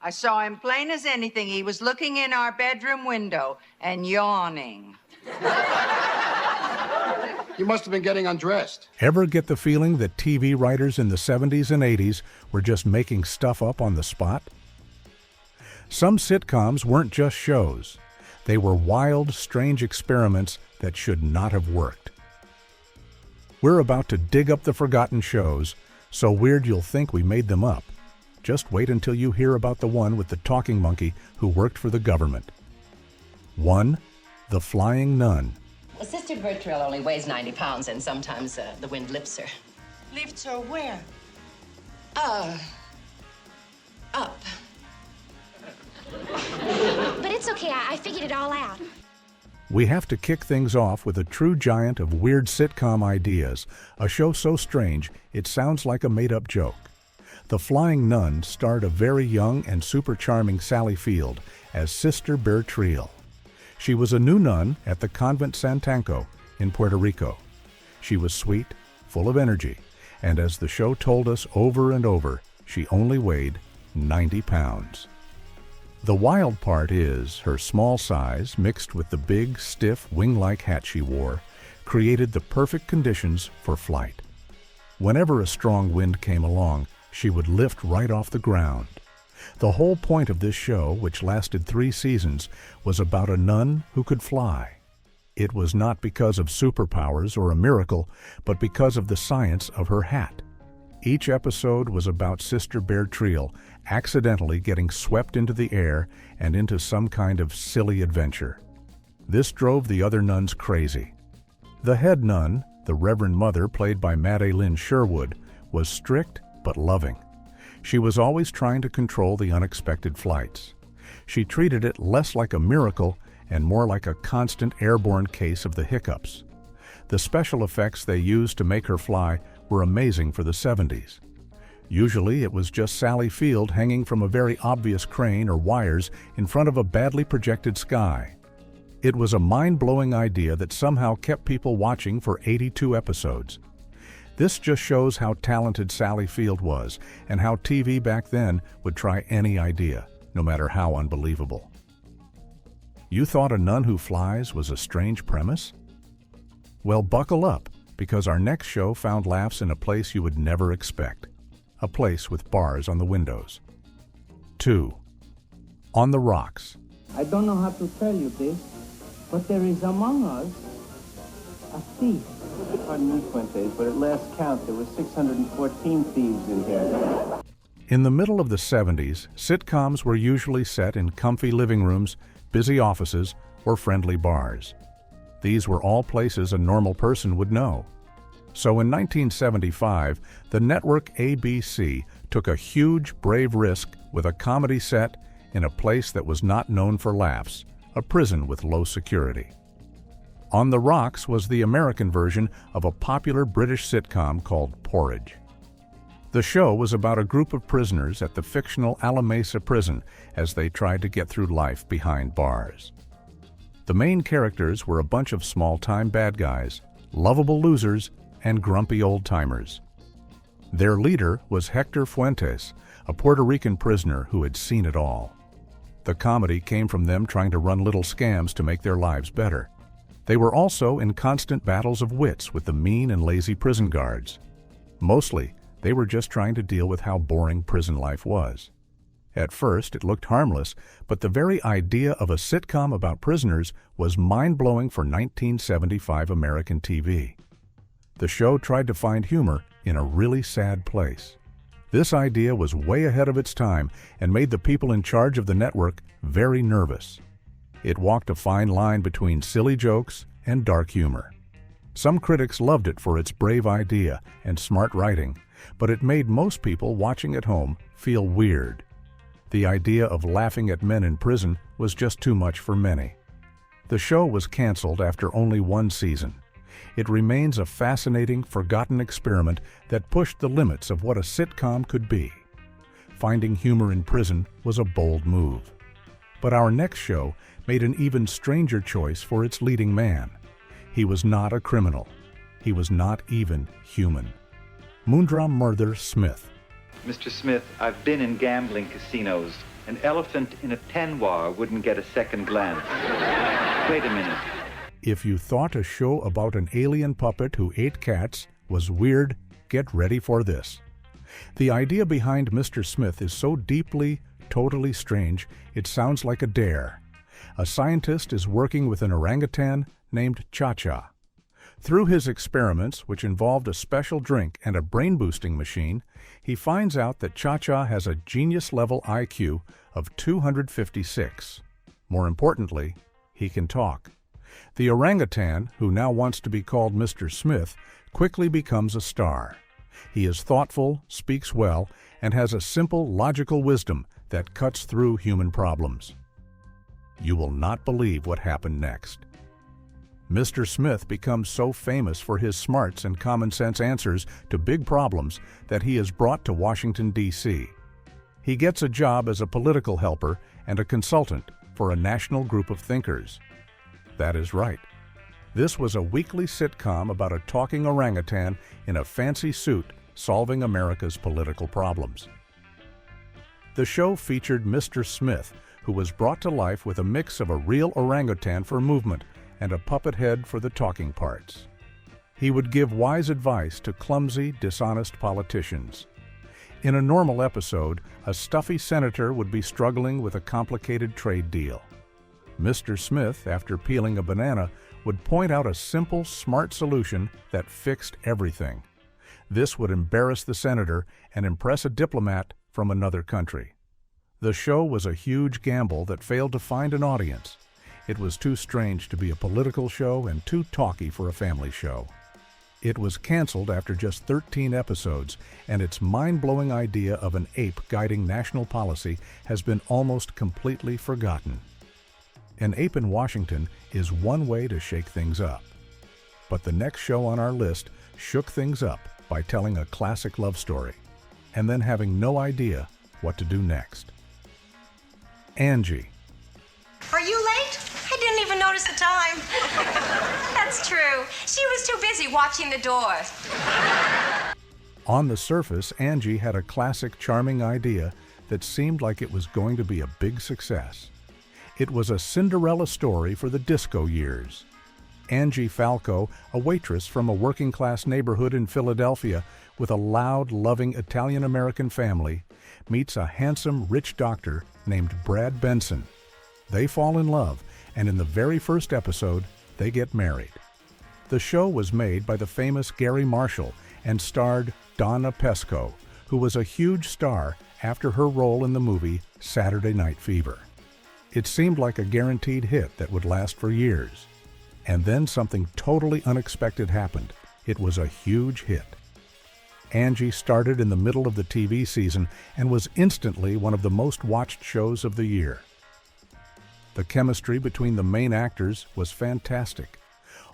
I saw him plain as anything. He was looking in our bedroom window and yawning. You must have been getting undressed. Ever get the feeling that TV writers in the 70s and 80s were just making stuff up on the spot? Some sitcoms weren't just shows. They were wild, strange experiments that should not have worked. We're about to dig up the forgotten shows, so weird you'll think we made them up. Just wait until you hear about the one with the talking monkey who worked for the government. 1. The Flying Nun. Well, Sister Bertrell only weighs 90 pounds, and sometimes the wind lifts her. Lifts her where? Up. But it's okay, I figured it all out. We have to kick things off with a true giant of weird sitcom ideas, a show so strange it sounds like a made-up joke. The Flying Nun starred a very young and super charming Sally Field as Sister Bertrell. She was a new nun at the Convent Santanco in Puerto Rico. She was sweet, full of energy, and as the show told us over and over, she only weighed 90 pounds. The wild part is her small size, mixed with the big, stiff, wing-like hat she wore, created the perfect conditions for flight. Whenever a strong wind came along, she would lift right off the ground. The whole point of this show, which lasted 3 seasons, was about a nun who could fly. It was not because of superpowers or a miracle, but because of the science of her hat. Each episode was about Sister Bertrell accidentally getting swept into the air and into some kind of silly adventure. This drove the other nuns crazy. The head nun, the Reverend Mother, played by Maddie Lynn Sherwood, was strict but loving. She was always trying to control the unexpected flights. She treated it less like a miracle and more like a constant airborne case of the hiccups. The special effects they used to make her fly were amazing for the 70s. Usually it was just Sally Field hanging from a very obvious crane or wires in front of a badly projected sky. It was a mind-blowing idea that somehow kept people watching for 82 episodes. This just shows how talented Sally Field was and how TV back then would try any idea, no matter how unbelievable. You thought a nun who flies was a strange premise? Well, buckle up, because our next show found laughs in a place you would never expect. A place with bars on the windows. 2. On the Rocks. I don't know how to tell you this, but there is among us a thief. Pardon me, Fuentes, but at last count there were 614 thieves in here. In the middle of the 70s, sitcoms were usually set in comfy living rooms, busy offices, or friendly bars. These were all places a normal person would know. So in 1975, the network ABC took a huge, brave risk with a comedy set in a place that was not known for laughs, a prison with low security. On the Rocks was the American version of a popular British sitcom called Porridge. The show was about a group of prisoners at the fictional Alameda prison as they tried to get through life behind bars. The main characters were a bunch of small-time bad guys, lovable losers, and grumpy old-timers. Their leader was Hector Fuentes, a Puerto Rican prisoner who had seen it all. The comedy came from them trying to run little scams to make their lives better. They were also in constant battles of wits with the mean and lazy prison guards. Mostly, they were just trying to deal with how boring prison life was. At first, it looked harmless, but the very idea of a sitcom about prisoners was mind-blowing for 1975 American TV. The show tried to find humor in a really sad place. This idea was way ahead of its time and made the people in charge of the network very nervous. It walked a fine line between silly jokes and dark humor. Some critics loved it for its brave idea and smart writing, but it made most people watching at home feel weird. The idea of laughing at men in prison was just too much for many. The show was canceled after only 1 season. It remains a fascinating, forgotten experiment that pushed the limits of what a sitcom could be. Finding humor in prison was a bold move. But our next show made an even stranger choice for its leading man. He was not a criminal. He was not even human. Moondrum Murder Smith. Mr. Smith, I've been in gambling casinos An elephant in a tannoir wouldn't get a second glance. Wait a minute. If you thought a show about an alien puppet who ate cats was weird, get ready for this. The idea behind Mr. Smith is so deeply, totally strange, it sounds like a dare. A scientist is working with an orangutan named Cha-Cha. Through his experiments, which involved a special drink and a brain-boosting machine, he finds out that Cha-Cha has a genius-level IQ of 256. More importantly, he can talk. The orangutan, who now wants to be called Mr. Smith, quickly becomes a star. He is thoughtful, speaks well, and has a simple, logical wisdom that cuts through human problems. You will not believe what happened next. Mr. Smith becomes so famous for his smarts and common-sense answers to big problems that he is brought to Washington, D.C. He gets a job as a political helper and a consultant for a national group of thinkers. That is right. This was a weekly sitcom about a talking orangutan in a fancy suit solving America's political problems. The show featured Mr. Smith, who was brought to life with a mix of a real orangutan for movement and a puppet head for the talking parts. He would give wise advice to clumsy, dishonest politicians. In a normal episode, a stuffy senator would be struggling with a complicated trade deal. Mr. Smith, after peeling a banana, would point out a simple, smart solution that fixed everything. This would embarrass the senator and impress a diplomat from another country. The show was a huge gamble that failed to find an audience. It was too strange to be a political show and too talky for a family show. It was canceled after just 13 episodes, and its mind-blowing idea of an ape guiding national policy has been almost completely forgotten. An Ape in Washington is one way to shake things up. But the next show on our list shook things up by telling a classic love story, and then having no idea what to do next. Angie. Are you late? I didn't even notice the time. That's true. She was too busy watching the doors. On the surface, Angie had a classic, charming idea that seemed like it was going to be a big success. It was a Cinderella story for the disco years. Angie Falco, a waitress from a working-class neighborhood in Philadelphia with a loud, loving Italian-American family, meets a handsome, rich doctor named Brad Benson. They fall in love, and in the very first episode, they get married. The show was made by the famous Gary Marshall and starred Donna Pesco, who was a huge star after her role in the movie Saturday Night Fever. It seemed like a guaranteed hit that would last for years. And then something totally unexpected happened. It was a huge hit. Angie started in the middle of the TV season and was instantly one of the most watched shows of the year. The chemistry between the main actors was fantastic.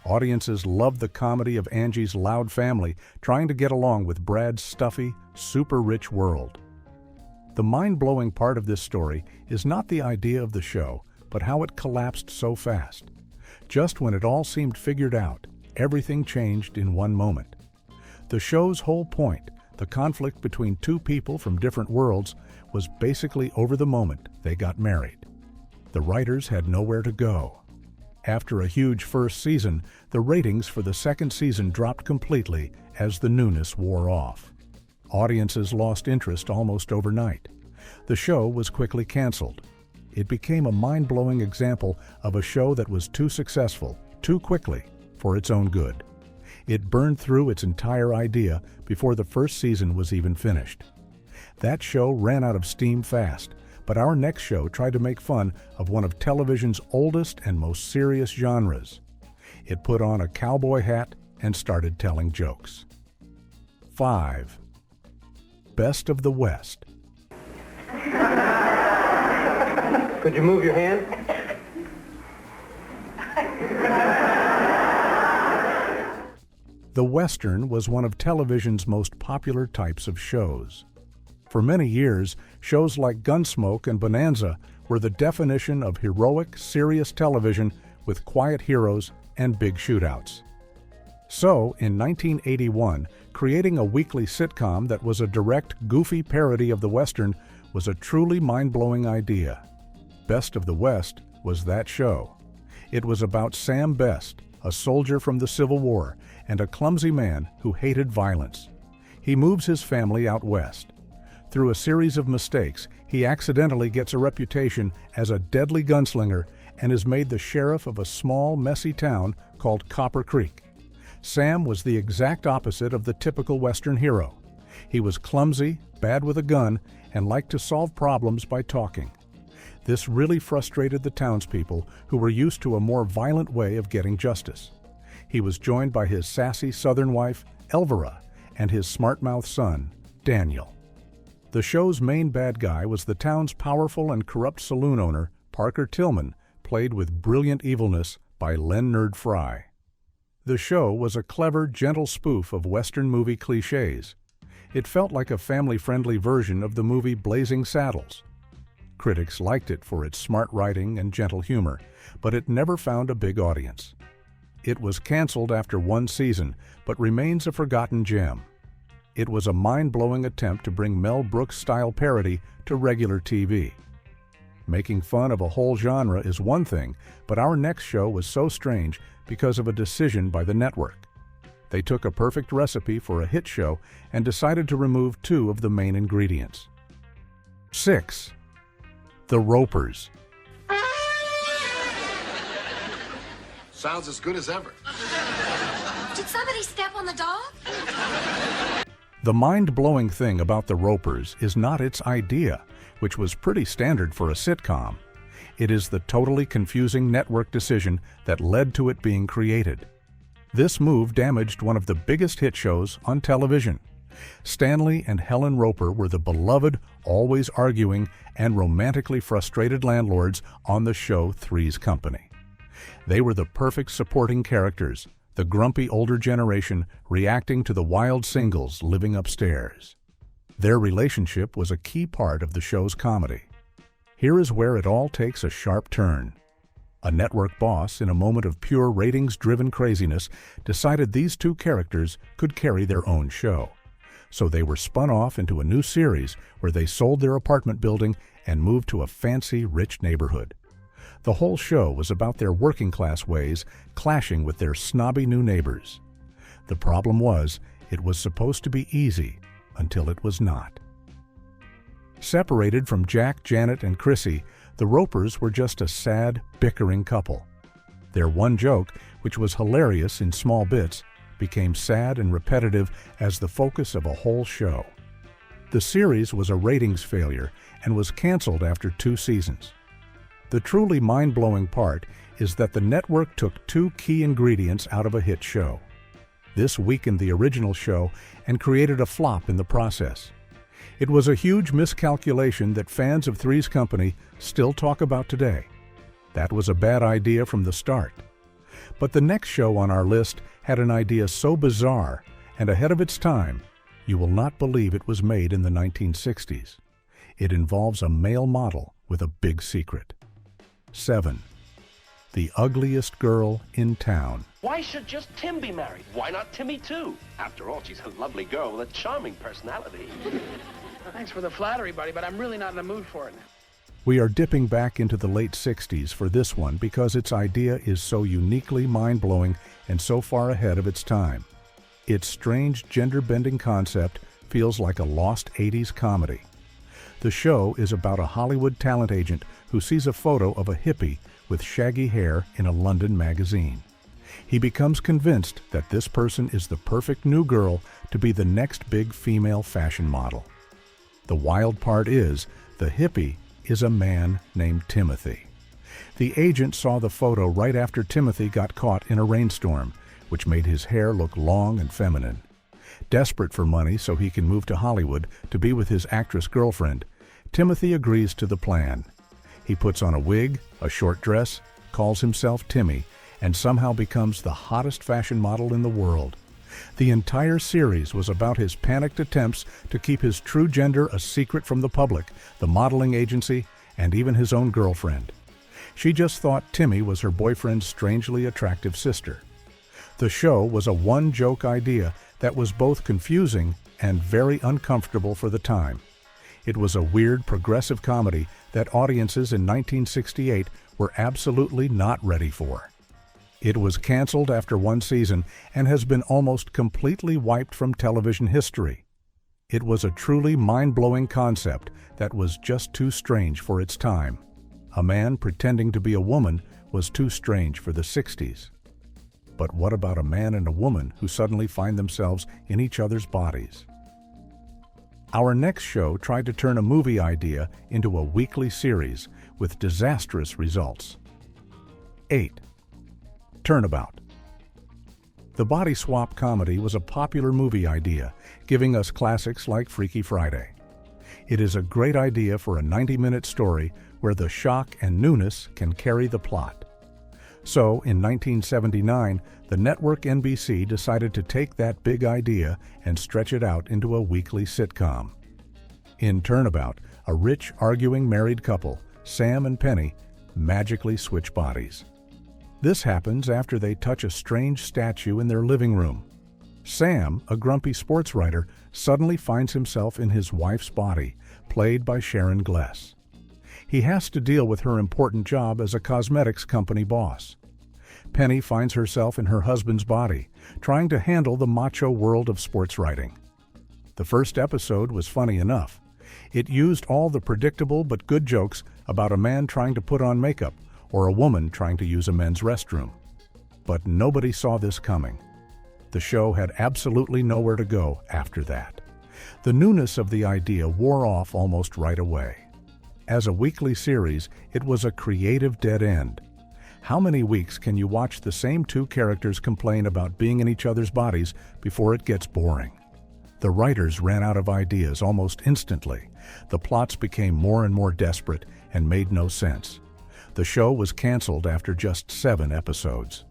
Audiences loved the comedy of Angie's loud family trying to get along with Brad's stuffy, super rich world. The mind-blowing part of this story is not the idea of the show, but how it collapsed so fast. Just when it all seemed figured out, everything changed in one moment. The show's whole point, the conflict between two people from different worlds, was basically over the moment they got married. The writers had nowhere to go. After a huge first season, the ratings for the second season dropped completely as the newness wore off. Audiences lost interest almost overnight. The show was quickly canceled. It became a mind-blowing example of a show that was too successful, too quickly, for its own good. It burned through its entire idea before the first season was even finished. That show ran out of steam fast, but our next show tried to make fun of one of television's oldest and most serious genres. It put on a cowboy hat and started telling jokes. 5. Best of the West. Could you move your hand? The Western was one of television's most popular types of shows. For many years, shows like Gunsmoke and Bonanza were the definition of heroic, serious television with quiet heroes and big shootouts. So, in 1981, creating a weekly sitcom that was a direct, goofy parody of the Western was a truly mind-blowing idea. Best of the West was that show. It was about Sam Best, a soldier from the Civil War and a clumsy man who hated violence. He moves his family out west. Through a series of mistakes, he accidentally gets a reputation as a deadly gunslinger and is made the sheriff of a small, messy town called Copper Creek. Sam was the exact opposite of the typical Western hero. He was clumsy, bad with a gun, and liked to solve problems by talking. This really frustrated the townspeople who were used to a more violent way of getting justice. He was joined by his sassy Southern wife, Elvira, and his smart-mouthed son, Daniel. The show's main bad guy was the town's powerful and corrupt saloon owner, Parker Tillman, played with brilliant evilness by Leonard Fry. The show was a clever, gentle spoof of Western movie cliches. It felt like a family-friendly version of the movie Blazing Saddles. Critics liked it for its smart writing and gentle humor, but it never found a big audience. It was canceled after one season, but remains a forgotten gem. It was a mind-blowing attempt to bring Mel Brooks-style parody to regular TV. Making fun of a whole genre is one thing, but our next show was so strange because of a decision by the network. They took a perfect recipe for a hit show and decided to remove two of the main ingredients. 6. The Ropers. Sounds as good as ever. Did somebody step on the dog? The mind-blowing thing about The Ropers is not its idea, which was pretty standard for a sitcom. It is the totally confusing network decision that led to it being created. This move damaged one of the biggest hit shows on television. Stanley and Helen Roper were the beloved, always arguing, and romantically frustrated landlords on the show Three's Company. They were the perfect supporting characters, the grumpy older generation reacting to the wild singles living upstairs. Their relationship was a key part of the show's comedy. Here is where it all takes a sharp turn. A network boss, in a moment of pure ratings-driven craziness, decided these two characters could carry their own show. So they were spun off into a new series where they sold their apartment building and moved to a fancy, rich neighborhood. The whole show was about their working-class ways clashing with their snobby new neighbors. The problem was, it was supposed to be easy until it was not. Separated from Jack, Janet, and Chrissy, the Ropers were just a sad, bickering couple. Their one joke, which was hilarious in small bits, became sad and repetitive as the focus of a whole show. The series was a ratings failure and was canceled after 2 seasons. The truly mind-blowing part is that the network took 2 key ingredients out of a hit show. This weakened the original show and created a flop in the process. It was a huge miscalculation that fans of Three's Company still talk about today. That was a bad idea from the start. But the next show on our list had an idea so bizarre and ahead of its time, you will not believe it was made in the 1960s. It involves a male model with a big secret. 7. The Ugliest Girl in Town. Why should just Tim be married? Why not Timmy too? After all, she's a lovely girl with a charming personality. Thanks for the flattery, buddy, but I'm really not in the mood for it now. We are dipping back into the late 60s for this one because its idea is so uniquely mind-blowing and so far ahead of its time. Its strange gender-bending concept feels like a lost 80s comedy. The show is about a Hollywood talent agent who sees a photo of a hippie with shaggy hair in a London magazine. He becomes convinced that this person is the perfect new girl to be the next big female fashion model. The wild part is, the hippie is a man named Timothy. The agent saw the photo right after Timothy got caught in a rainstorm, which made his hair look long and feminine. Desperate for money so he can move to Hollywood to be with his actress girlfriend, Timothy agrees to the plan. He puts on a wig, a short dress, calls himself Timmy, and somehow becomes the hottest fashion model in the world. The entire series was about his panicked attempts to keep his true gender a secret from the public, the modeling agency, and even his own girlfriend. She just thought Timmy was her boyfriend's strangely attractive sister. The show was a one-joke idea that was both confusing and very uncomfortable for the time. It was a weird, progressive comedy that audiences in 1968 were absolutely not ready for. It was canceled after one season and has been almost completely wiped from television history. It was a truly mind-blowing concept that was just too strange for its time. A man pretending to be a woman was too strange for the 60s. But what about a man and a woman who suddenly find themselves in each other's bodies? Our next show tried to turn a movie idea into a weekly series with disastrous results. 8. Turnabout. The body swap comedy was a popular movie idea, giving us classics like Freaky Friday. It is a great idea for a 90-minute story where the shock and newness can carry the plot. So, in 1979, the network NBC decided to take that big idea and stretch it out into a weekly sitcom. In Turnabout, a rich, arguing married couple, Sam and Penny, magically switch bodies. This happens after they touch a strange statue in their living room. Sam, a grumpy sports writer, suddenly finds himself in his wife's body, played by Sharon Gless. He has to deal with her important job as a cosmetics company boss. Penny finds herself in her husband's body, trying to handle the macho world of sports writing. The first episode was funny enough. It used all the predictable but good jokes about a man trying to put on makeup or a woman trying to use a men's restroom. But nobody saw this coming. The show had absolutely nowhere to go after that. The newness of the idea wore off almost right away. As a weekly series, it was a creative dead end. How many weeks can you watch the same two characters complain about being in each other's bodies before it gets boring? The writers ran out of ideas almost instantly. The plots became more and more desperate and made no sense. The show was canceled after just 7 episodes.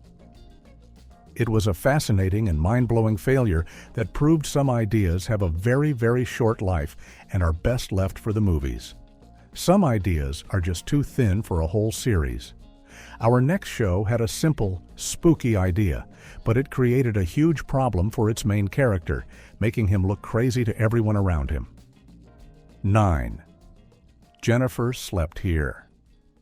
It was a fascinating and mind-blowing failure that proved some ideas have a very, very short life and are best left for the movies. Some ideas are just too thin for a whole series. Our next show had a simple, spooky idea, but it created a huge problem for its main character, making him look crazy to everyone around him. 9. Jennifer Slept Here.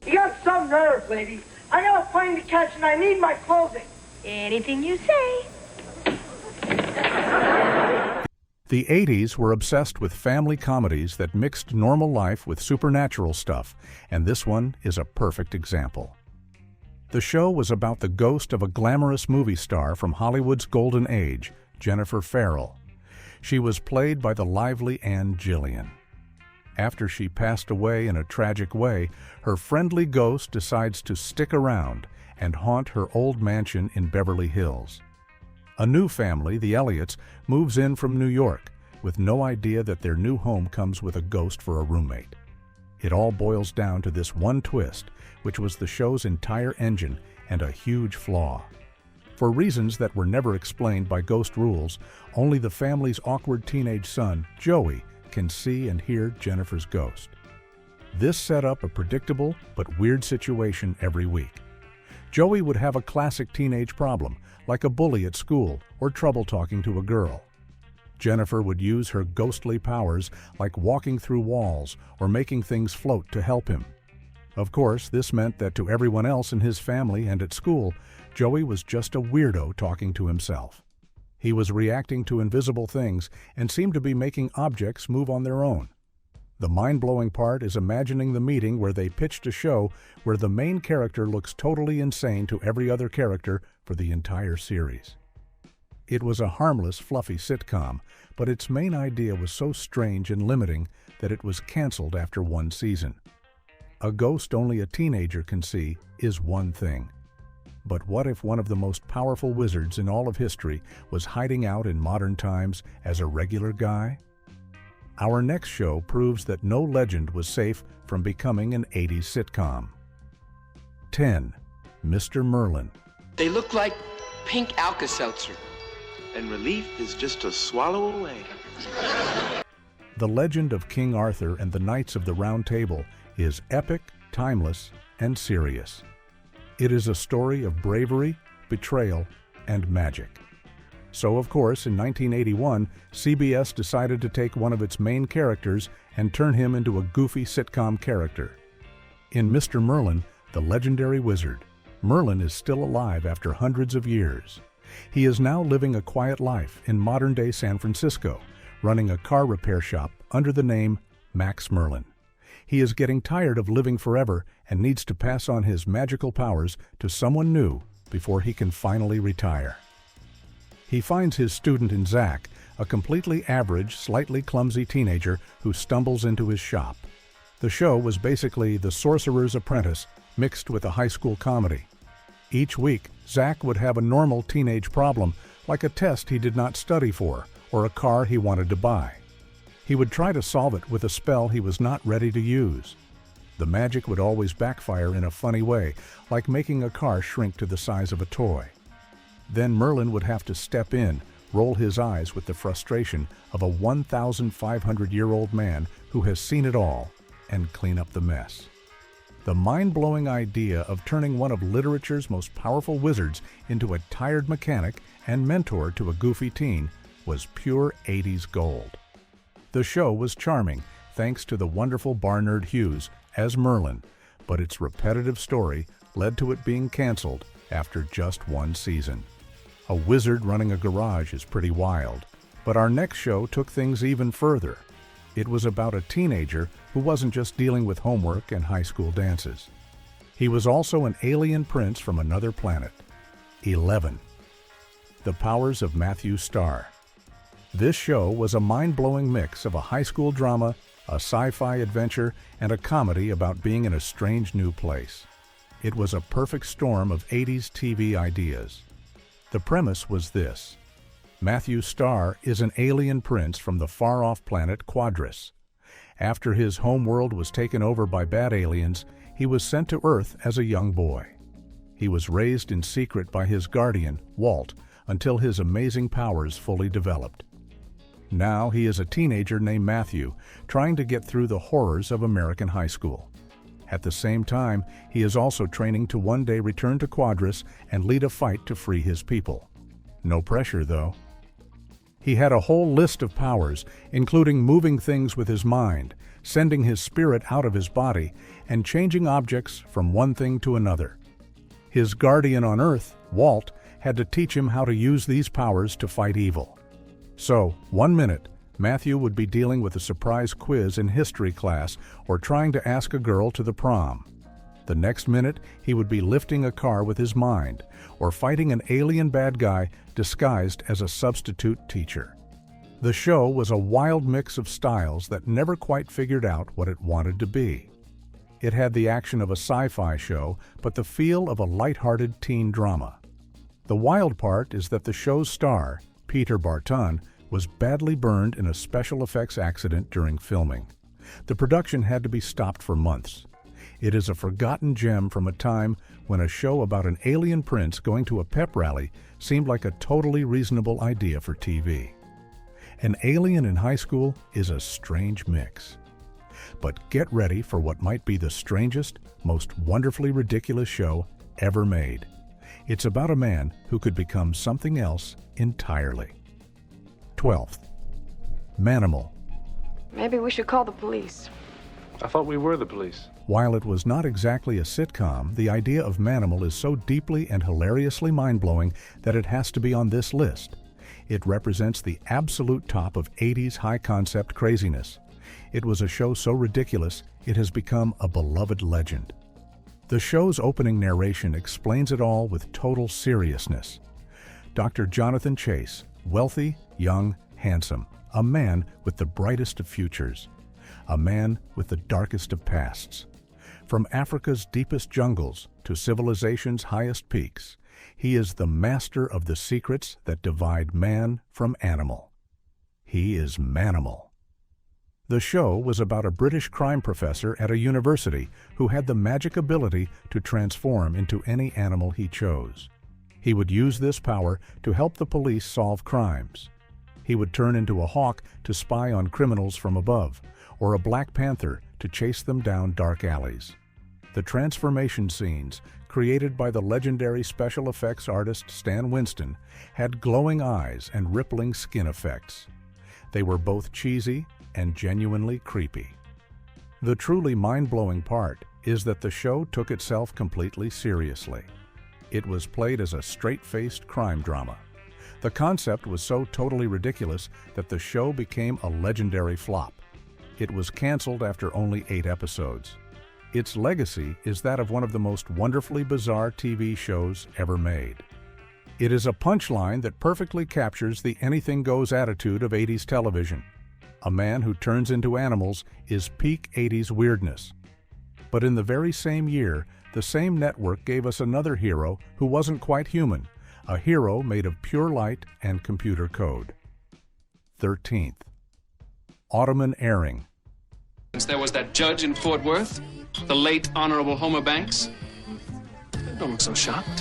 You got some nerve, lady. I got a plane to catch and I need my clothing. Anything you say. The 80s were obsessed with family comedies that mixed normal life with supernatural stuff, and this one is a perfect example. The show was about the ghost of a glamorous movie star from Hollywood's golden age, Jennifer Farrell. She was played by the lively Ann Gillian. After she passed away in a tragic way, her friendly ghost decides to stick around and haunt her old mansion in Beverly Hills. A new family, the Elliots, moves in from New York with no idea that their new home comes with a ghost for a roommate. It all boils down to this one twist, which was the show's entire engine and a huge flaw. For reasons that were never explained by ghost rules, only the family's awkward teenage son, Joey, can see and hear Jennifer's ghost. This set up a predictable but weird situation every week. Joey would have a classic teenage problem, like a bully at school or trouble talking to a girl. Jennifer would use her ghostly powers, like walking through walls or making things float, to help him. Of course, this meant that to everyone else in his family and at school, Joey was just a weirdo talking to himself. He was reacting to invisible things and seemed to be making objects move on their own. The mind-blowing part is imagining the meeting where they pitched a show where the main character looks totally insane to every other character for the entire series. It was a harmless, fluffy sitcom, but its main idea was so strange and limiting that it was canceled after one season. A ghost only a teenager can see is one thing. But what if one of the most powerful wizards in all of history was hiding out in modern times as a regular guy? Our next show proves that no legend was safe from becoming an 80s sitcom. 10. Mr. Merlin. They look like pink Alka-Seltzer. And relief is just a swallow away. The legend of King Arthur and the Knights of the Round Table is epic, timeless, and serious. It is a story of bravery, betrayal, and magic. So, of course, in 1981, CBS decided to take one of its main characters and turn him into a goofy sitcom character. In Mr. Merlin, the legendary wizard, Merlin is still alive after hundreds of years. He is now living a quiet life in modern-day San Francisco, running a car repair shop under the name Max Merlin. He is getting tired of living forever and needs to pass on his magical powers to someone new before he can finally retire. He finds his student in Zach, a completely average, slightly clumsy teenager who stumbles into his shop. The show was basically The Sorcerer's Apprentice mixed with a high school comedy. Each week, Zach would have a normal teenage problem, like a test he did not study for or a car he wanted to buy. He would try to solve it with a spell he was not ready to use. The magic would always backfire in a funny way, like making a car shrink to the size of a toy. Then Merlin would have to step in, roll his eyes with the frustration of a 1,500-year-old man who has seen it all, and clean up the mess. The mind-blowing idea of turning one of literature's most powerful wizards into a tired mechanic and mentor to a goofy teen was pure 80s gold. The show was charming, thanks to the wonderful Barnard Hughes as Merlin, but its repetitive story led to it being canceled after just one season. A wizard running a garage is pretty wild, but our next show took things even further. It was about a teenager who wasn't just dealing with homework and high school dances. He was also an alien prince from another planet. 11. The Powers of Matthew Starr. This show was a mind-blowing mix of a high school drama, a sci-fi adventure, and a comedy about being in a strange new place. It was a perfect storm of 80s TV ideas. The premise was this. Matthew Starr is an alien prince from the far-off planet Quadris. After his home world was taken over by bad aliens, he was sent to Earth as a young boy. He was raised in secret by his guardian, Walt, until his amazing powers fully developed. Now he is a teenager named Matthew, trying to get through the horrors of American high school. At the same time, he is also training to one day return to Quadris and lead a fight to free his people. No pressure, though. He had a whole list of powers, including moving things with his mind, sending his spirit out of his body, and changing objects from one thing to another. His guardian on Earth, Walt, had to teach him how to use these powers to fight evil. So, one minute, Matthew would be dealing with a surprise quiz in history class or trying to ask a girl to the prom. The next minute, he would be lifting a car with his mind or fighting an alien bad guy disguised as a substitute teacher. The show was a wild mix of styles that never quite figured out what it wanted to be. It had the action of a sci-fi show, but the feel of a light-hearted teen drama. The wild part is that the show's star, Peter Barton, was badly burned in a special effects accident during filming. The production had to be stopped for months. It is a forgotten gem from a time when a show about an alien prince going to a pep rally seemed like a totally reasonable idea for TV. An alien in high school is a strange mix. But get ready for what might be the strangest, most wonderfully ridiculous show ever made. It's about a man who could become something else entirely. 12th. Manimal. Maybe we should call the police. I thought we were the police. While it was not exactly a sitcom, the idea of Manimal is so deeply and hilariously mind-blowing that it has to be on this list. It represents the absolute top of 80s high-concept craziness. It was a show so ridiculous, it has become a beloved legend. The show's opening narration explains it all with total seriousness. Dr. Jonathan Chase, wealthy, young, handsome, a man with the brightest of futures, a man with the darkest of pasts. From Africa's deepest jungles to civilization's highest peaks, he is the master of the secrets that divide man from animal. He is Manimal. The show was about a British crime professor at a university who had the magic ability to transform into any animal he chose. He would use this power to help the police solve crimes. He would turn into a hawk to spy on criminals from above, or a black panther to chase them down dark alleys. The transformation scenes, created by the legendary special effects artist Stan Winston, had glowing eyes and rippling skin effects. They were both cheesy and genuinely creepy. The truly mind-blowing part is that the show took itself completely seriously. It was played as a straight-faced crime drama. The concept was so totally ridiculous that the show became a legendary flop. It was canceled after only 8 episodes. Its legacy is that of one of the most wonderfully bizarre TV shows ever made. It is a punchline that perfectly captures the anything-goes attitude of 80s television. A man who turns into animals is peak 80s weirdness. But in the very same year, the same network gave us another hero who wasn't quite human, a hero made of pure light and computer code. 13th. Ottoman Airing. There was that judge in Fort Worth, the late Honorable Homer Banks. Don't look so shocked.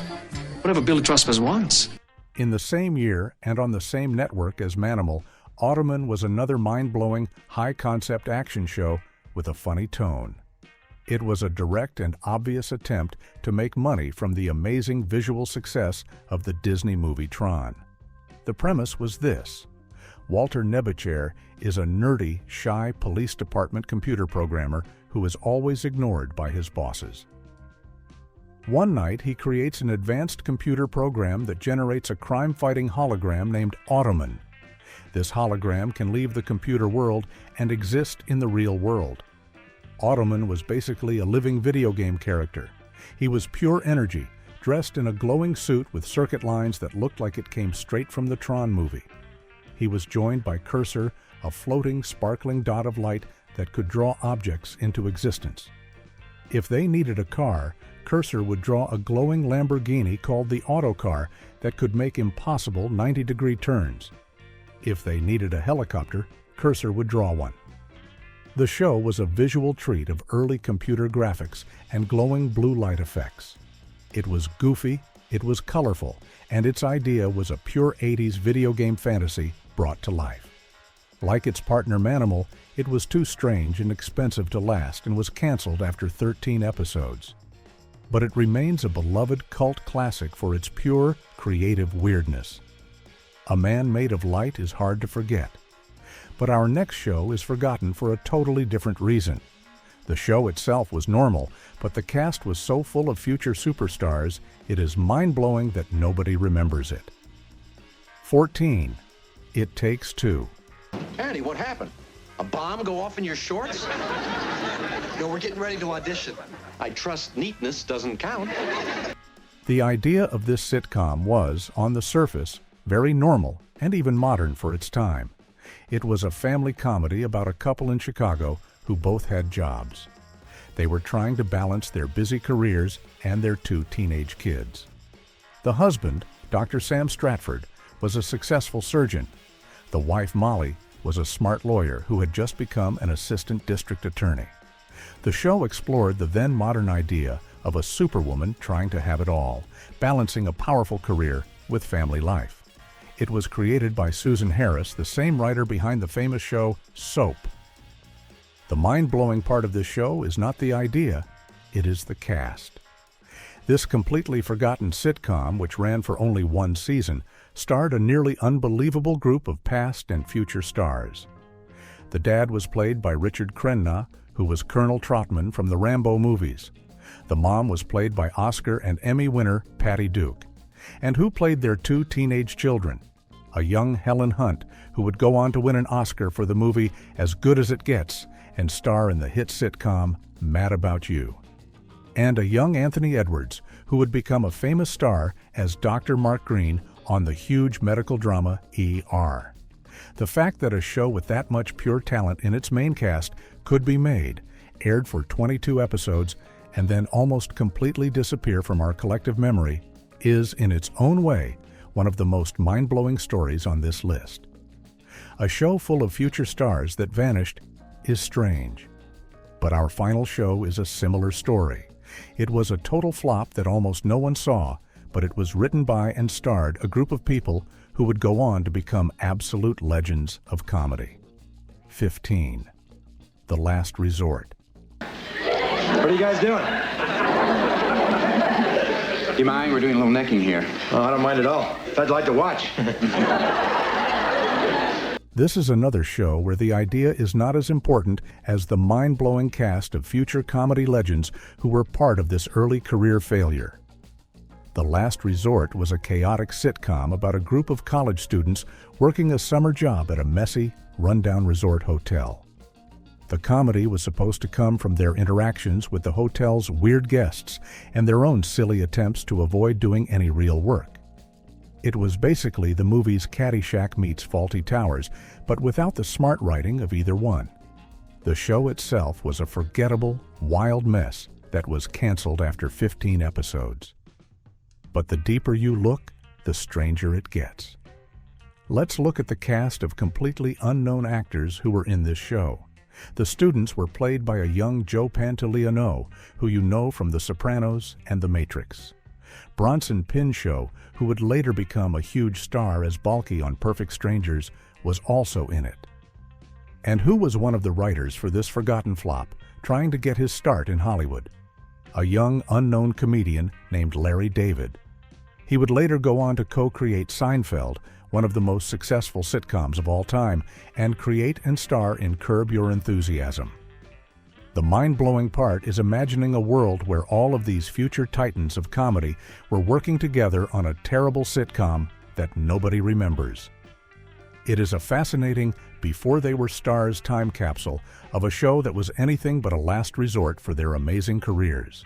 Whatever Billy Trusters wants. In the same year and on the same network as Manimal, Ottoman was another mind-blowing, high-concept action show with a funny tone. It was a direct and obvious attempt to make money from the amazing visual success of the Disney movie Tron. The premise was this: Walter Nebuchar is a nerdy, shy police department computer programmer who is always ignored by his bosses. One night, he creates an advanced computer program that generates a crime-fighting hologram named Ottoman. This hologram can leave the computer world and exist in the real world. Ottoman was basically a living video game character. He was pure energy, dressed in a glowing suit with circuit lines that looked like it came straight from the Tron movie. He was joined by Cursor, a floating, sparkling dot of light that could draw objects into existence. If they needed a car, Cursor would draw a glowing Lamborghini called the Autocar that could make impossible 90-degree turns. If they needed a helicopter, Cursor would draw one. The show was a visual treat of early computer graphics and glowing blue light effects. It was goofy, it was colorful, and its idea was a pure 80s video game fantasy brought to life. Like its partner Manimal, it was too strange and expensive to last and was canceled after 13 episodes. But it remains a beloved cult classic for its pure, creative weirdness. A Man Made of Light is hard to forget. But our next show is forgotten for a totally different reason. The show itself was normal, but the cast was so full of future superstars, it is mind-blowing that nobody remembers it. 14. It Takes Two. Andy, what happened? A bomb go off in your shorts? No, we're getting ready to audition. I trust neatness doesn't count. The idea of this sitcom was, on the surface, very normal and even modern for its time. It was a family comedy about a couple in Chicago who both had jobs. They were trying to balance their busy careers and their 2 teenage kids. The husband, Dr. Sam Stratford, was a successful surgeon. The wife, Molly, was a smart lawyer who had just become an assistant district attorney. The show explored the then modern idea of a superwoman trying to have it all, balancing a powerful career with family life. It was created by Susan Harris, the same writer behind the famous show Soap. The mind-blowing part of this show is not the idea, it is the cast. This completely forgotten sitcom, which ran for only 1 season, starred a nearly unbelievable group of past and future stars. The dad was played by Richard Crenna, who was Colonel Trotman from the Rambo movies. The mom was played by Oscar and Emmy winner Patty Duke. And who played their 2 teenage children? A young Helen Hunt, who would go on to win an Oscar for the movie As Good as It Gets and star in the hit sitcom Mad About You. And a young Anthony Edwards, who would become a famous star as Dr. Mark Green on the huge medical drama ER. The fact that a show with that much pure talent in its main cast could be made, aired for 22 episodes, and then almost completely disappear from our collective memory is, in its own way, one of the most mind-blowing stories on this list. A show full of future stars that vanished is strange. But our final show is a similar story. It was a total flop that almost no one saw, but it was written by and starred a group of people who would go on to become absolute legends of comedy. 15. The Last Resort. What are you guys doing? Do you mind? We're doing a little necking here. Oh, I don't mind at all. I'd like to watch. This is another show where the idea is not as important as the mind-blowing cast of future comedy legends who were part of this early career failure. The Last Resort was a chaotic sitcom about a group of college students working a summer job at a messy, rundown resort hotel. The comedy was supposed to come from their interactions with the hotel's weird guests and their own silly attempts to avoid doing any real work. It was basically the movie's Caddyshack meets Fawlty Towers, but without the smart writing of either one. The show itself was a forgettable, wild mess that was canceled after 15 episodes. But the deeper you look, the stranger it gets. Let's look at the cast of completely unknown actors who were in this show. The students were played by a young Joe Pantoliano, who you know from The Sopranos and The Matrix. Bronson Pinchot, who would later become a huge star as Balky on Perfect Strangers, was also in it. And who was one of the writers for this forgotten flop, trying to get his start in Hollywood? A young, unknown comedian named Larry David. He would later go on to co-create Seinfeld, one of the most successful sitcoms of all time, and create and star in Curb Your Enthusiasm. The mind-blowing part is imagining a world where all of these future titans of comedy were working together on a terrible sitcom that nobody remembers. It is a fascinating before-they-were-stars time capsule of a show that was anything but a last resort for their amazing careers.